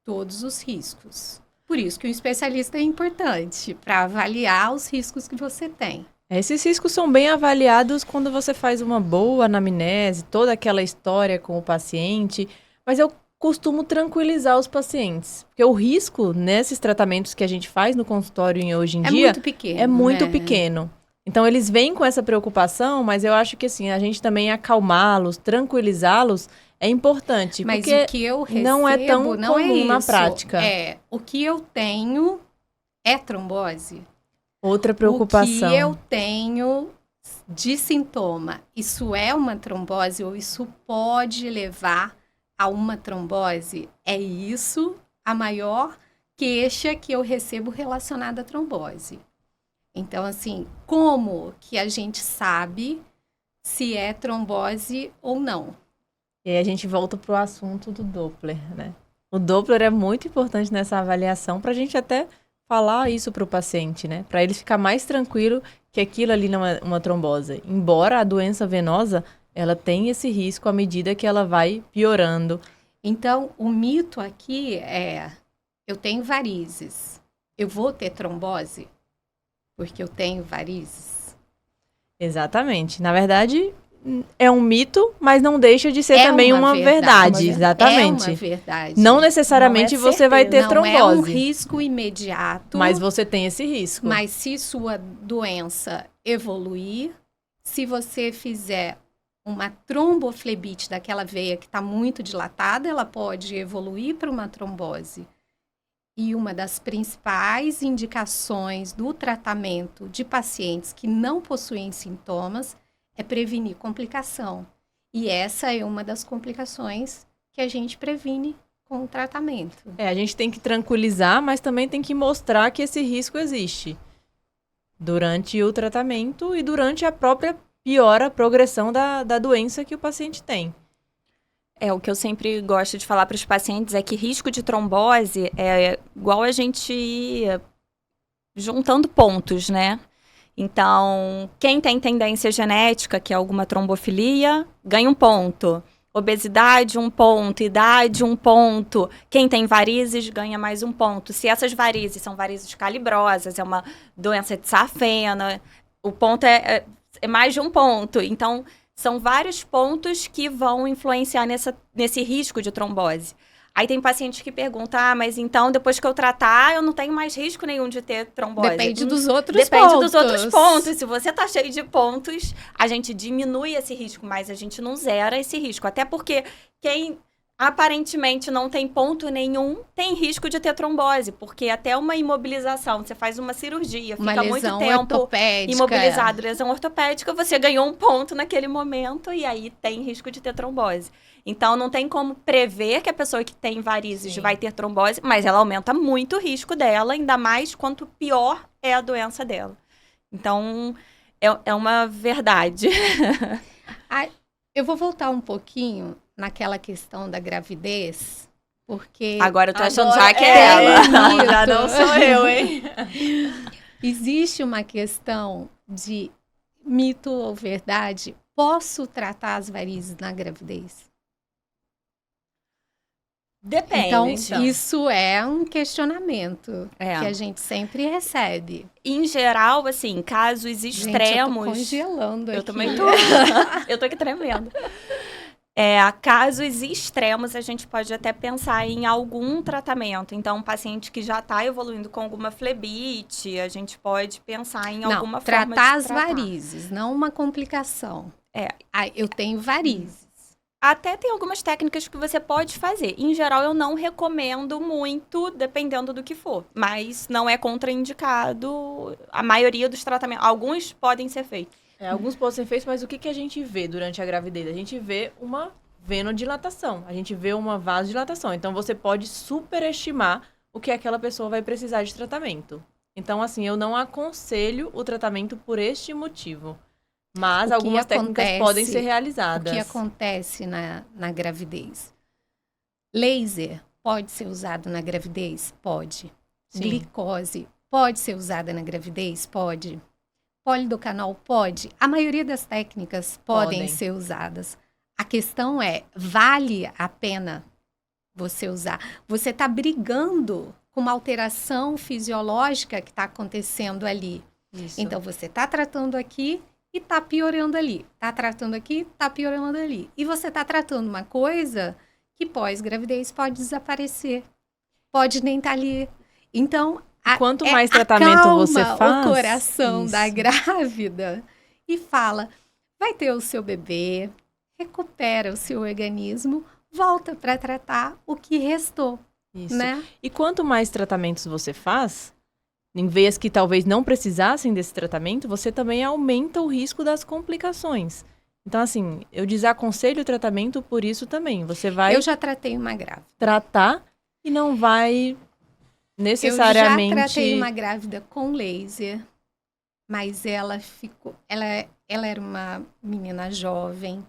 S1: todos os riscos. Por isso que o especialista é importante, para avaliar os riscos que você tem.
S2: Esses riscos são bem avaliados quando você faz uma boa anamnese, toda aquela história com o paciente, mas eu costumo tranquilizar os pacientes, porque o risco nesses tratamentos que a gente faz no consultório hoje em dia
S1: muito pequeno,
S2: é muito pequeno. Então, eles vêm com essa preocupação, mas eu acho que assim, a gente também acalmá-los, tranquilizá-los, é importante.
S1: Mas
S2: porque
S1: o que eu recebo
S2: não é tão
S1: não
S2: comum
S1: é isso.
S2: na prática.
S1: O que eu tenho é trombose.
S2: Outra preocupação.
S1: O que eu tenho de sintoma, isso é uma trombose ou isso pode levar a uma trombose? É isso a maior queixa que eu recebo relacionada à trombose. Então, assim, como que a gente sabe se é trombose ou não?
S2: E aí a gente volta para o assunto do Doppler, né? O Doppler é muito importante nessa avaliação para a gente até falar isso para o paciente, né? Para ele ficar mais tranquilo que aquilo ali não é uma trombose. Embora a doença venosa, ela tem esse risco à medida que ela vai piorando.
S1: Então, o mito aqui é, eu tenho varizes, eu vou ter trombose porque eu tenho varizes?
S2: Exatamente. Na verdade, é um mito, mas não deixa de ser também uma verdade. Exatamente.
S1: É uma verdade.
S2: Não necessariamente você vai ter trombose. Não
S1: é um risco imediato.
S2: Mas você tem esse risco.
S1: Mas se sua doença evoluir, se você fizer uma tromboflebite daquela veia que está muito dilatada, ela pode evoluir para uma trombose. E uma das principais indicações do tratamento de pacientes que não possuem sintomas é prevenir complicação. E essa é uma das complicações que a gente previne com o tratamento.
S2: A gente tem que tranquilizar, mas também tem que mostrar que esse risco existe durante o tratamento e durante a própria piora, progressão da doença que o paciente tem.
S3: O que eu sempre gosto de falar para os pacientes é que risco de trombose é igual a gente ir juntando pontos, né? Então, quem tem tendência genética, que é alguma trombofilia, ganha 1 ponto. Obesidade, 1 ponto. Idade, 1 ponto. Quem tem varizes, ganha mais 1 ponto. Se essas varizes são varizes calibrosas, é uma doença de safena, o ponto é mais de 1 ponto. Então, são vários pontos que vão influenciar nesse risco de trombose. Aí tem pacientes que perguntam, mas então depois que eu tratar, eu não tenho mais risco nenhum de ter trombose.
S1: Depende dos outros
S3: Depende
S1: pontos.
S3: dos outros pontos. Se você tá cheio de pontos, a gente diminui esse risco, mas a gente não zera esse risco. Até porque quem aparentemente não tem ponto nenhum, tem risco de ter trombose, porque até uma imobilização, você faz uma cirurgia,
S1: Uma
S3: fica muito
S1: lesão
S3: tempo
S1: ortopédica.
S3: imobilizado, lesão ortopédica, você ganhou um ponto naquele momento e aí tem risco de ter trombose. Então, não tem como prever que a pessoa que tem varizes
S2: Sim.
S3: vai ter trombose, mas ela aumenta muito o risco dela, ainda mais quanto pior é a doença dela. Então, é uma verdade.
S1: Eu vou voltar um pouquinho naquela questão da gravidez, porque
S3: Agora eu tô achando
S2: Agora
S3: já que é ela.
S2: Não, já não sou eu, hein?
S1: existe uma questão de mito ou verdade. Posso tratar as varizes na gravidez?
S3: Depende.
S1: Então, isso é um questionamento
S3: É.
S1: que a gente sempre recebe.
S3: Em geral, assim, casos
S1: Gente,
S3: extremos.
S1: eu tô congelando aqui.
S3: Eu também tô. Eu tô aqui tremendo. Casos extremos, a gente pode até pensar em algum tratamento. Então, um paciente que já está evoluindo com alguma flebite, a gente pode pensar em alguma forma de
S1: tratar as varizes, não uma complicação. Eu tenho varizes.
S3: Até tem algumas técnicas que você pode fazer. Em geral, eu não recomendo muito, dependendo do que for. Mas não é contraindicado a maioria dos tratamentos. Alguns podem ser feitos.
S2: Alguns podem ser feitos, mas o que a gente vê durante a gravidez? A gente vê uma venodilatação, a gente vê uma vasodilatação. Então, você pode superestimar o que aquela pessoa vai precisar de tratamento. Então, assim, eu não aconselho o tratamento por este motivo. Mas algumas técnicas podem ser realizadas.
S1: O que acontece na gravidez? Laser pode ser usado na gravidez? Pode.
S2: Sim.
S1: Glicose pode ser usada na gravidez? Pode. Polidocanol pode. A maioria das técnicas podem ser usadas. A questão é, vale a pena você usar? Você está brigando com uma alteração fisiológica que está acontecendo ali.
S2: Isso.
S1: Então, você está tratando aqui e está piorando ali. Está tratando aqui, está piorando ali. E você está tratando uma coisa que pós-gravidez pode desaparecer. Pode nem estar ali. Então,
S2: quanto mais tratamento você faz,
S1: o coração da grávida e fala, vai ter o seu bebê, recupera o seu organismo, volta para tratar o que restou,
S2: Isso.
S1: né?
S2: E quanto mais tratamentos você faz, em vez que talvez não precisassem desse tratamento, você também aumenta o risco das complicações. Então, assim, eu desaconselho o tratamento por isso também. Você vai
S1: Eu já tratei uma grávida.
S2: tratar e não vai necessariamente...
S1: Eu já tratei uma grávida com laser, mas ela era uma menina jovem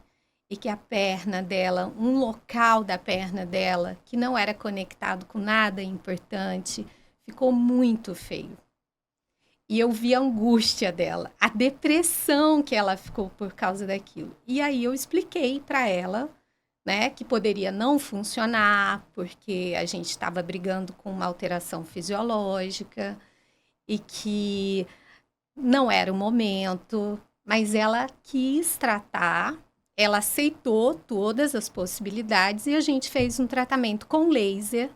S1: e que a perna dela, um local da perna dela que não era conectado com nada importante, ficou muito feio. E eu vi a angústia dela, a depressão que ela ficou por causa daquilo. E aí eu expliquei para ela, né, que poderia não funcionar, porque a gente estava brigando com uma alteração fisiológica e que não era o momento, mas ela quis tratar, ela aceitou todas as possibilidades e a gente fez um tratamento com laser,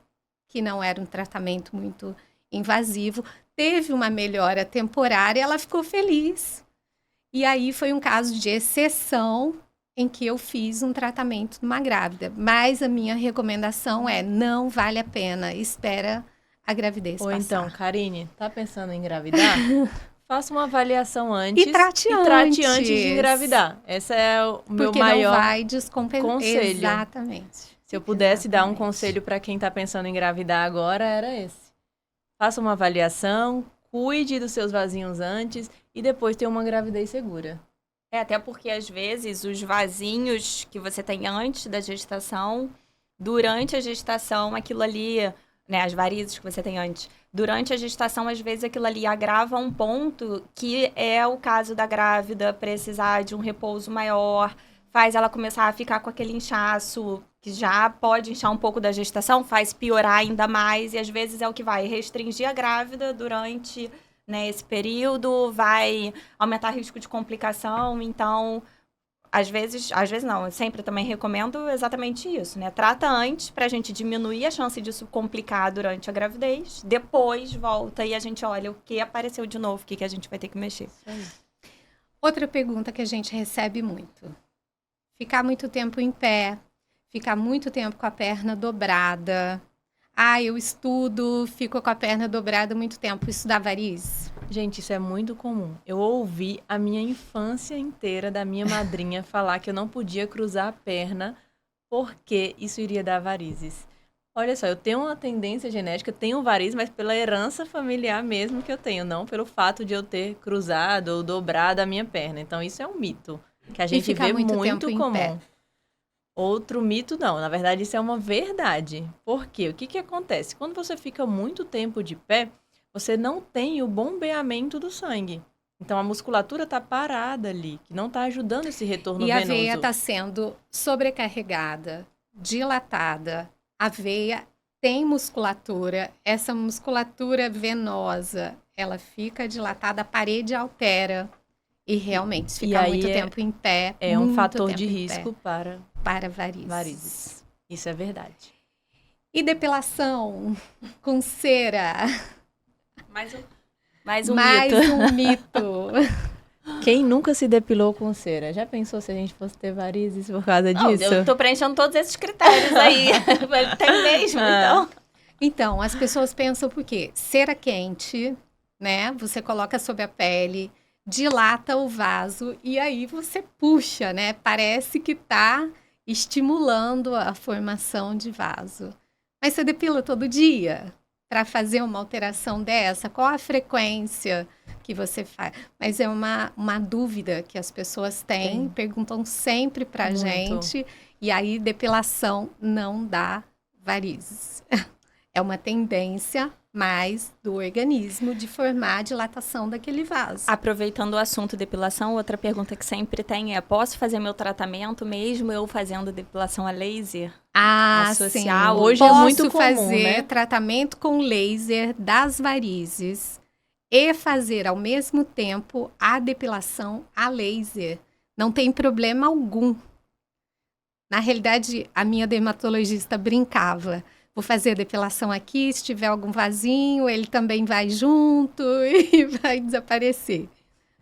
S1: que não era um tratamento muito invasivo, teve uma melhora temporária, ela ficou feliz. E aí foi um caso de exceção em que eu fiz um tratamento numa grávida. Mas a minha recomendação é, não vale a pena, espera a gravidez
S2: Ou
S1: passar.
S2: então, Karine, tá pensando em engravidar? Faça uma avaliação antes
S1: E trate
S2: antes de engravidar. Esse é o meu
S1: porque
S2: maior
S1: não vai descompensar.
S2: conselho.
S1: Exatamente.
S2: Se eu pudesse dar um
S1: Exatamente.
S2: conselho para quem tá pensando em engravidar agora, era esse. Faça uma avaliação, cuide dos seus vasinhos antes e depois tenha uma gravidez segura.
S3: Até porque, às vezes, os vasinhos que você tem antes da gestação, durante a gestação, aquilo ali, né, as varizes que você tem antes, durante a gestação, às vezes, aquilo ali agrava um ponto que é o caso da grávida precisar de um repouso maior, faz ela começar a ficar com aquele inchaço que já pode inchar um pouco da gestação, faz piorar ainda mais, e às vezes é o que vai restringir a grávida durante, né, esse período, vai aumentar o risco de complicação. Então, às vezes não, eu sempre também recomendo exatamente isso, né? Trata antes pra gente diminuir a chance disso complicar durante a gravidez, depois volta e a gente olha o que apareceu de novo, o que a gente vai ter que mexer.
S1: Outra pergunta que a gente recebe muito. Ficar muito tempo em pé, ficar muito tempo com a perna dobrada. Ah, eu estudo, fico com a perna dobrada muito tempo. Isso dá varizes?
S2: Gente, isso é muito comum. Eu ouvi a minha infância inteira da minha madrinha falar que eu não podia cruzar a perna porque isso iria dar varizes. Olha só, eu tenho uma tendência genética, tenho varizes, mas pela herança familiar mesmo que eu tenho, não pelo fato de eu ter cruzado ou dobrado a minha perna. Então, isso é um mito que a gente vê muito comum. Outro mito, não. Na verdade, isso é uma verdade. Por quê? O que acontece? Quando você fica muito tempo de pé, você não tem o bombeamento do sangue. Então, a musculatura está parada ali, que não está ajudando esse retorno venoso.
S1: E a veia está sendo sobrecarregada, dilatada. A veia tem musculatura. Essa musculatura venosa, ela fica dilatada, a parede altera. E realmente, se ficar muito tempo em pé,
S2: é um fator de risco para
S1: varizes.
S2: Isso é verdade.
S1: E depilação com cera?
S3: Mais um mito.
S2: Quem nunca se depilou com cera? Já pensou se a gente fosse ter varizes por causa disso?
S3: Eu tô preenchendo todos esses critérios aí. Tem mesmo, então.
S1: Então, as pessoas pensam por quê? Cera quente, né? Você coloca sobre a pele, dilata o vaso e aí você puxa, né? Parece que tá estimulando a formação de vaso. Mas você depila todo dia para fazer uma alteração dessa? Qual a frequência que você faz? Mas é uma dúvida que as pessoas têm, perguntam sempre pra gente. E aí, depilação não dá varizes. É uma tendência mais do organismo de formar a dilatação daquele vaso.
S3: Aproveitando o assunto depilação, outra pergunta que sempre tem é: posso fazer meu tratamento mesmo eu fazendo depilação a laser?
S1: Sim.
S2: Hoje é muito comum,
S1: fazer
S2: né?
S1: tratamento com laser das varizes e fazer ao mesmo tempo a depilação a laser. Não tem problema algum. Na realidade, a minha dermatologista brincava. Vou fazer a depilação aqui, se tiver algum vasinho, ele também vai junto e vai desaparecer,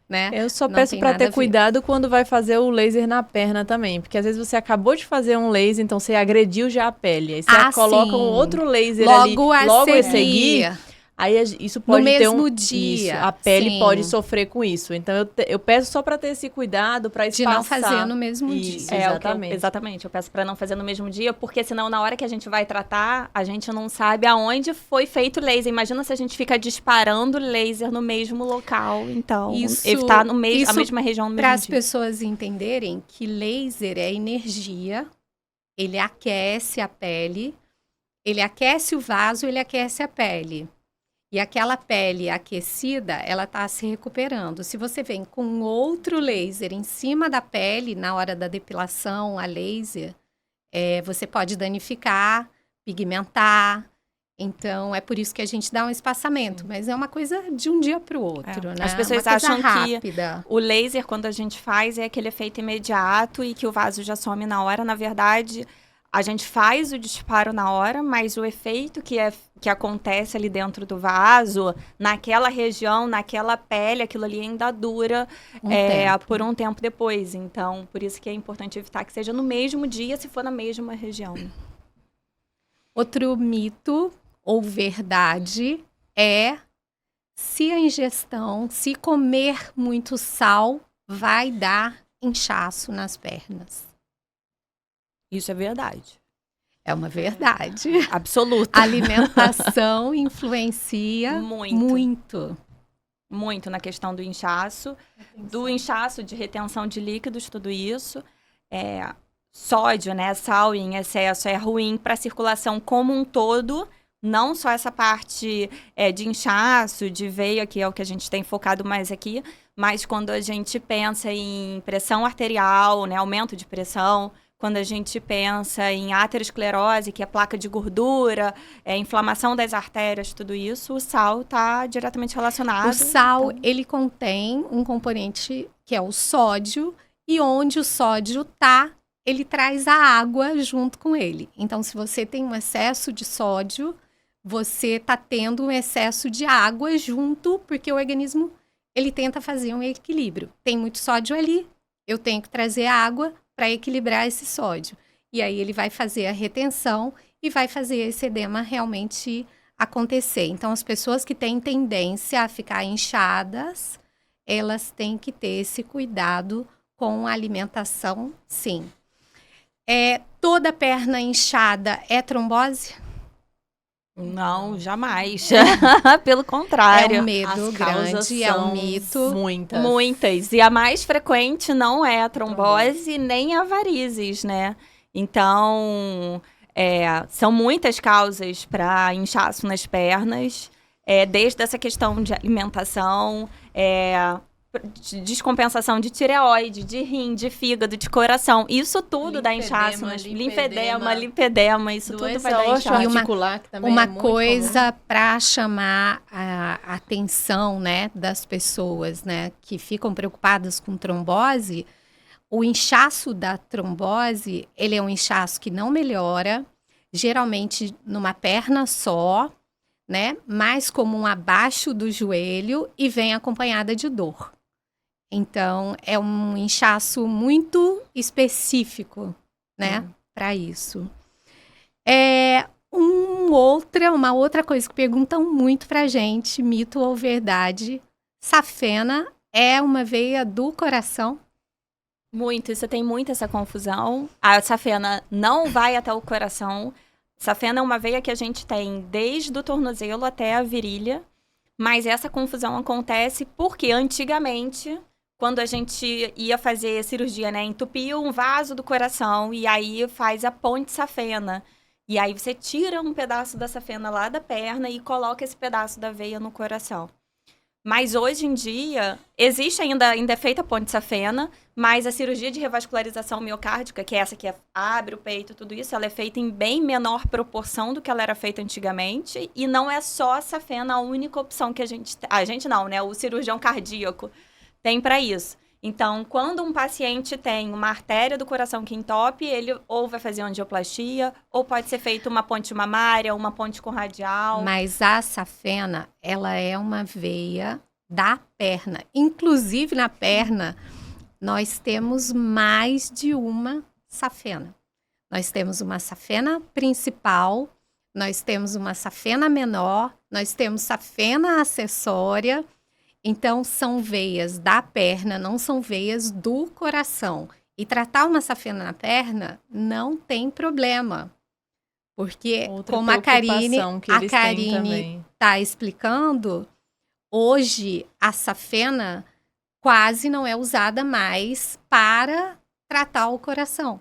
S1: né?
S2: Eu só peço para ter cuidado quando vai fazer o laser na perna também, porque às vezes você acabou de fazer um laser, então você agrediu já a pele, aí você coloca um outro laser logo a seguir. Aí isso pode ter
S1: no mesmo dia.
S2: Isso, a pele pode sofrer com isso. Então eu peço só para ter esse cuidado para espaçar.
S1: De não fazer no mesmo dia.
S2: Exatamente.
S3: Exatamente. Eu peço para não fazer no mesmo dia, porque senão na hora que a gente vai tratar, a gente não sabe aonde foi feito o laser. Imagina se a gente fica disparando laser no mesmo local. Então, evitar a mesma região no mesmo dia.
S1: Para as pessoas entenderem que laser é energia, ele aquece a pele, ele aquece o vaso, ele aquece a pele. E aquela pele aquecida, ela está se recuperando. Se você vem com outro laser em cima da pele, na hora da depilação a laser, você pode danificar, pigmentar. Então, é por isso que a gente dá um espaçamento. Mas é uma coisa de um dia para o outro, né?
S3: As pessoas acham que o laser, quando a gente faz, é aquele efeito imediato e que o vaso já some na hora. Na verdade, a gente faz o disparo na hora, mas o efeito que acontece ali dentro do vaso, naquela região, naquela pele, aquilo ali ainda dura por um tempo depois. Então, por isso que é importante evitar que seja no mesmo dia, se for na mesma região.
S1: Outro mito ou verdade é se a ingestão, se comer muito sal, vai dar inchaço nas pernas.
S3: Isso é verdade.
S1: É uma verdade.
S3: Absoluta.
S1: A alimentação influencia muito.
S3: Muito na questão do inchaço. De retenção de líquidos, tudo isso. Sódio, né? Sal em excesso é ruim para a circulação como um todo. Não só essa parte de inchaço, de veia, que é o que a gente tem focado mais aqui. Mas quando a gente pensa em pressão arterial, né? Aumento de pressão. Quando a gente pensa em aterosclerose, que é placa de gordura, inflamação das artérias, tudo isso, o sal está diretamente relacionado.
S1: O sal, ele contém um componente que é o sódio e onde o sódio tá, ele traz a água junto com ele. Então, se você tem um excesso de sódio, você tá tendo um excesso de água junto, porque o organismo, ele tenta fazer um equilíbrio. Tem muito sódio ali, eu tenho que trazer água para equilibrar esse sódio. E aí ele vai fazer a retenção e vai fazer esse edema realmente acontecer. Então, as pessoas que têm tendência a ficar inchadas, elas têm que ter esse cuidado com a alimentação, sim. Toda perna inchada é trombose?
S3: Não, jamais. Pelo contrário.
S1: É um medo grande, é um mito.
S3: Muitas. E a mais frequente não é a trombose nem a varizes, né? Então, são muitas causas para inchaço nas pernas, desde essa questão de alimentação, de descompensação de tireoide, de rim, de fígado, de coração. Isso tudo dá inchaço, linfedema, isso tudo vai dar inchaço.
S1: E uma
S2: é muito
S1: coisa para chamar a atenção, né, das pessoas, né, que ficam preocupadas com trombose, o inchaço da trombose, ele é um inchaço que não melhora, geralmente numa perna só, né, mais comum abaixo do joelho e vem acompanhada de dor. Então, é um inchaço muito específico, né, para isso. Uma outra coisa que perguntam muito pra gente, mito ou verdade, safena é uma veia do coração?
S3: Muito, você tem muito essa confusão. A safena não vai até o coração. Safena é uma veia que a gente tem desde o tornozelo até a virilha, mas essa confusão acontece porque antigamente, quando a gente ia fazer cirurgia, né, entupia um vaso do coração e aí faz a ponte safena. E aí você tira um pedaço da safena lá da perna e coloca esse pedaço da veia no coração. Mas hoje em dia, existe ainda é feita a ponte safena, mas a cirurgia de revascularização miocárdica, que é essa que abre o peito, tudo isso, ela é feita em bem menor proporção do que ela era feita antigamente. E não é só a safena a única opção que a gente não, né? O cirurgião cardíaco tem para isso. Então, quando um paciente tem uma artéria do coração que entope, ele ou vai fazer angioplastia, ou pode ser feita uma ponte mamária, uma ponte com radial.
S1: Mas a safena, ela é uma veia da perna. Inclusive, na perna, nós temos mais de uma safena. Nós temos uma safena principal, nós temos uma safena menor, nós temos safena acessória. Então, são veias da perna, não são veias do coração. E tratar uma safena na perna não tem problema. Porque, como a Karine está explicando, hoje a safena quase não é usada mais para tratar o coração.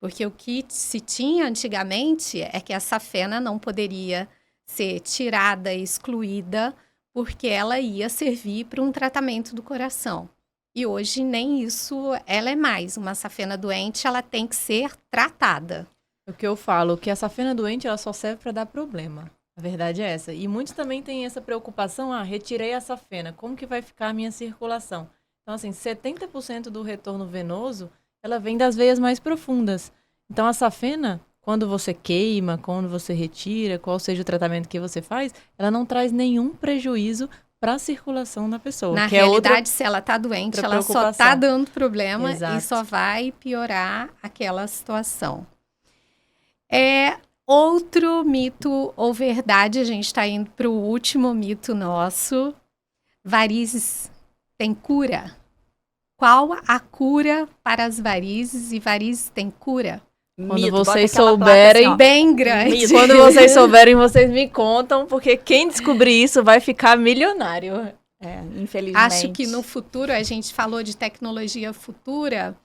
S1: Porque o que se tinha antigamente é que a safena não poderia ser tirada, excluída, porque ela ia servir para um tratamento do coração. E hoje nem isso ela é mais. Uma safena doente, ela tem que ser tratada.
S2: O que eu falo, que a safena doente, ela só serve para dar problema. A verdade é essa. E muitos também têm essa preocupação, retirei a safena, como que vai ficar a minha circulação? Então, assim, 70% do retorno venoso, ela vem das veias mais profundas. Então, a safena, quando você queima, quando você retira, qual seja o tratamento que você faz, ela não traz nenhum prejuízo para a circulação da pessoa.
S1: Na realidade, se ela está doente, ela só está dando problema.
S2: Exato.
S1: E só vai piorar aquela situação. Outro mito ou verdade, a gente está indo para o último mito nosso. Varizes tem cura? Qual a cura para as varizes? E varizes tem cura?
S2: Quando vocês souberem,
S3: assim,
S1: bem grande.
S2: Quando vocês souberem, vocês me contam, porque quem descobrir isso vai ficar milionário.
S3: Infelizmente.
S1: Acho que no futuro, a gente falou de tecnologia futura,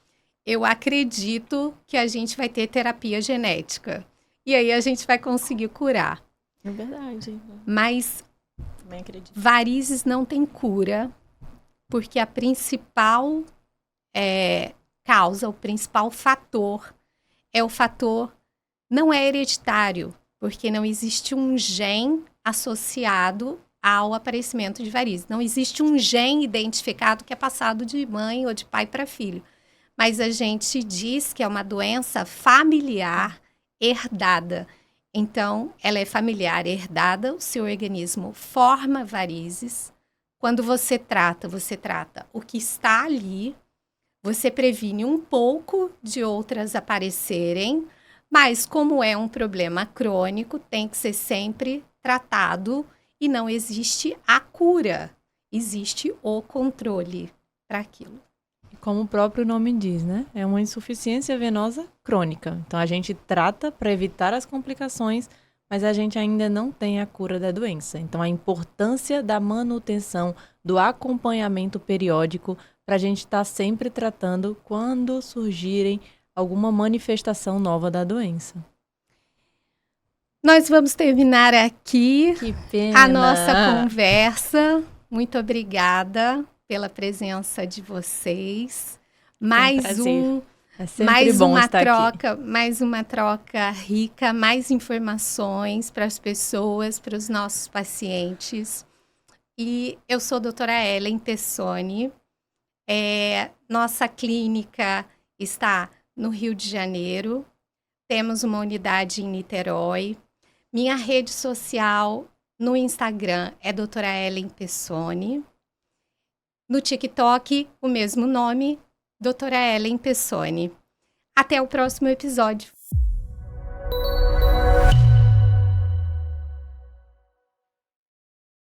S1: eu acredito que a gente vai ter terapia genética. E aí a gente vai conseguir curar.
S3: É verdade.
S1: Mas
S3: também acredito.
S1: Varizes não tem cura, porque a principal causa, o principal fator é o fator não é hereditário, porque não existe um gene associado ao aparecimento de varizes. Não existe um gene identificado que é passado de mãe ou de pai para filho. mas a gente diz que é uma doença familiar herdada. Então, ela é familiar herdada, o seu organismo forma varizes. Quando você trata o que está ali, você previne um pouco de outras aparecerem, mas como é um problema crônico, tem que ser sempre tratado e não existe a cura, existe o controle para aquilo.
S2: Como o próprio nome diz, né? É uma insuficiência venosa crônica. Então, a gente trata para evitar as complicações, mas a gente ainda não tem a cura da doença. Então, a importância da manutenção, do acompanhamento periódico, para a gente estar sempre tratando quando surgirem alguma manifestação nova da doença.
S1: Nós vamos terminar aqui
S2: Que pena!
S1: a nossa conversa. Muito obrigada pela presença de vocês.
S2: É sempre bom estar aqui.
S1: Mais uma troca rica, mais informações para as pessoas, para os nossos pacientes. E eu sou a doutora Ellen Pessoni. Nossa clínica está no Rio de Janeiro. Temos uma unidade em Niterói. Minha rede social no Instagram é doutora Ellen Pessoni. No TikTok, o mesmo nome, doutora Ellen Pessoni. Até o próximo episódio.